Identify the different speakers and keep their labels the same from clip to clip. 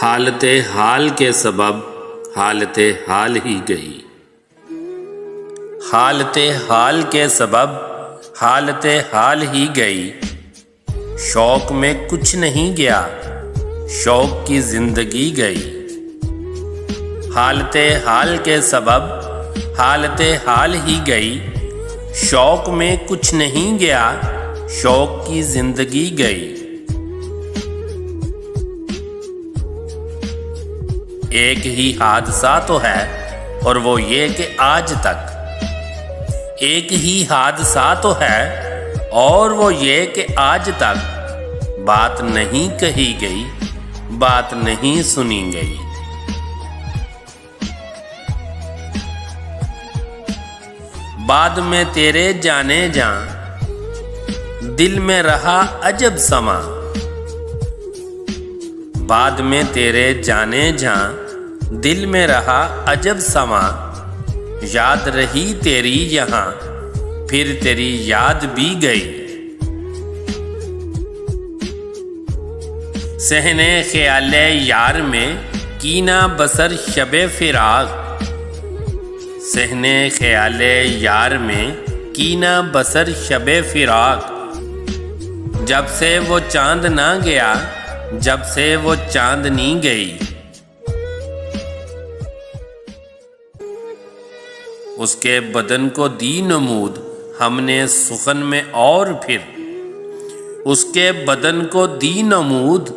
Speaker 1: حالت حال کے سبب حالت حال ہی گئی، حالت حال کے سبب حالت حال ہی گئی، شوق میں کچھ نہیں گیا، شوق کی زندگی گئی۔ حالت حال کے سبب حالت حال ہی گئی، شوق میں کچھ نہیں گیا، شوق کی زندگی گئی۔ ایک ہی حادثہ تو ہے اور وہ یہ کہ آج تک، ایک ہی حادثہ تو ہے اور وہ یہ کہ آج تک بات نہیں کہی گئی، بات نہیں سنی گئی۔ بعد میں تیرے جانے جاں دل میں رہا عجب سما، بعد میں تیرے جانے جاں دل میں رہا عجب سما، یاد رہی تیری یہاں پھر تیری یاد بھی گئی۔ صحن خیال یار میں کینہ بسر شب فراق، صحن خیال یار میں کینہ بسر شب فراق، جب سے وہ چاند نہ گیا، جب سے وہ چاندنی گئی۔ اس کے بدن کو دی نمود ہم نے سخن میں اور پھر، اس کے بدن کو دی نمود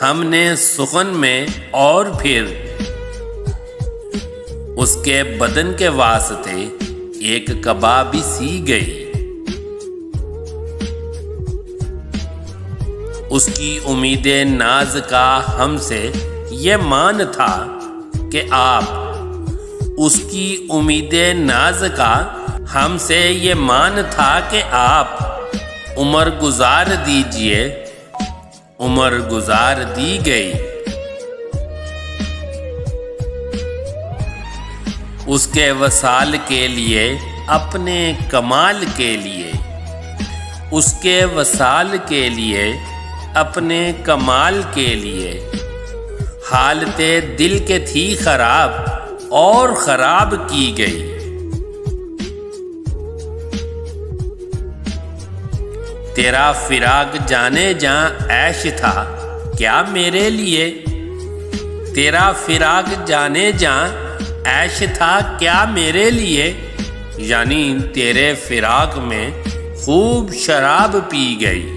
Speaker 1: ہم نے سخن میں اور پھر، اس کے بدن کے واسطے ایک کبابی سی گئی۔ اس کی امید ناز کا ہم سے یہ مان تھا کہ آپ، اس کی امید ناز کا ہم سے یہ مان تھا کہ آپ عمر گزار دیجئے، عمر گزار دی گئی۔ اس کے وصال کے لیے اپنے کمال کے لیے، اس کے وصال کے لیے اپنے کمال کے لیے، حالت دل کے تھی خراب اور خراب کی گئی۔ تیرا فراق جانے جاں عیش تھا کیا میرے لیے، تیرا فراق جانے جاں عیش تھا کیا میرے لیے، یعنی تیرے فراق میں خوب شراب پی گئی۔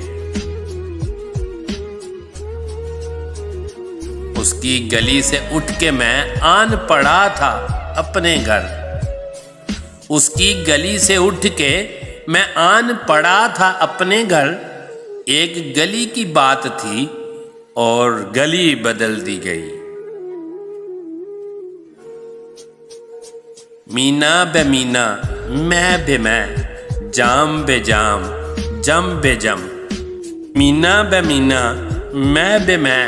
Speaker 1: اس کی گلی سے اٹھ کے میں آن پڑا تھا اپنے گھر، اس کی گلی سے اٹھ کے میں آن پڑا تھا اپنے گھر، ایک گلی کی بات تھی اور گلی بدل دی گئی۔ مینا بے مینا، میں بے میں، جام بے جام، جم بے جم، مینا بے مینا، میں بے میں،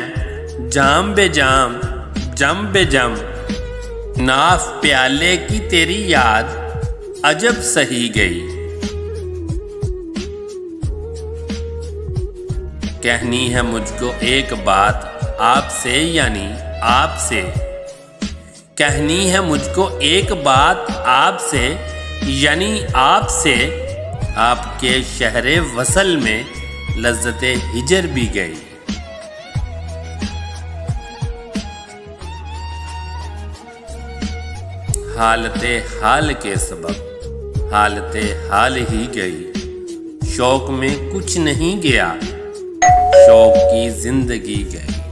Speaker 1: جام بے جام، جم بے جم، ناف پیالے کی تیری یاد عجب سہی گئی۔ کہنی ہے مجھ کو ایک بات آپ سے، یعنی آپ سے، کہنی ہے مجھ کو ایک بات آپ سے، یعنی آپ سے، آپ کے شہر وصل میں لذت ہجر بھی گئی۔ حالت حال کے سبب حالت حال ہی گئی، شوق میں کچھ نہیں گیا، شوق کی زندگی گئی۔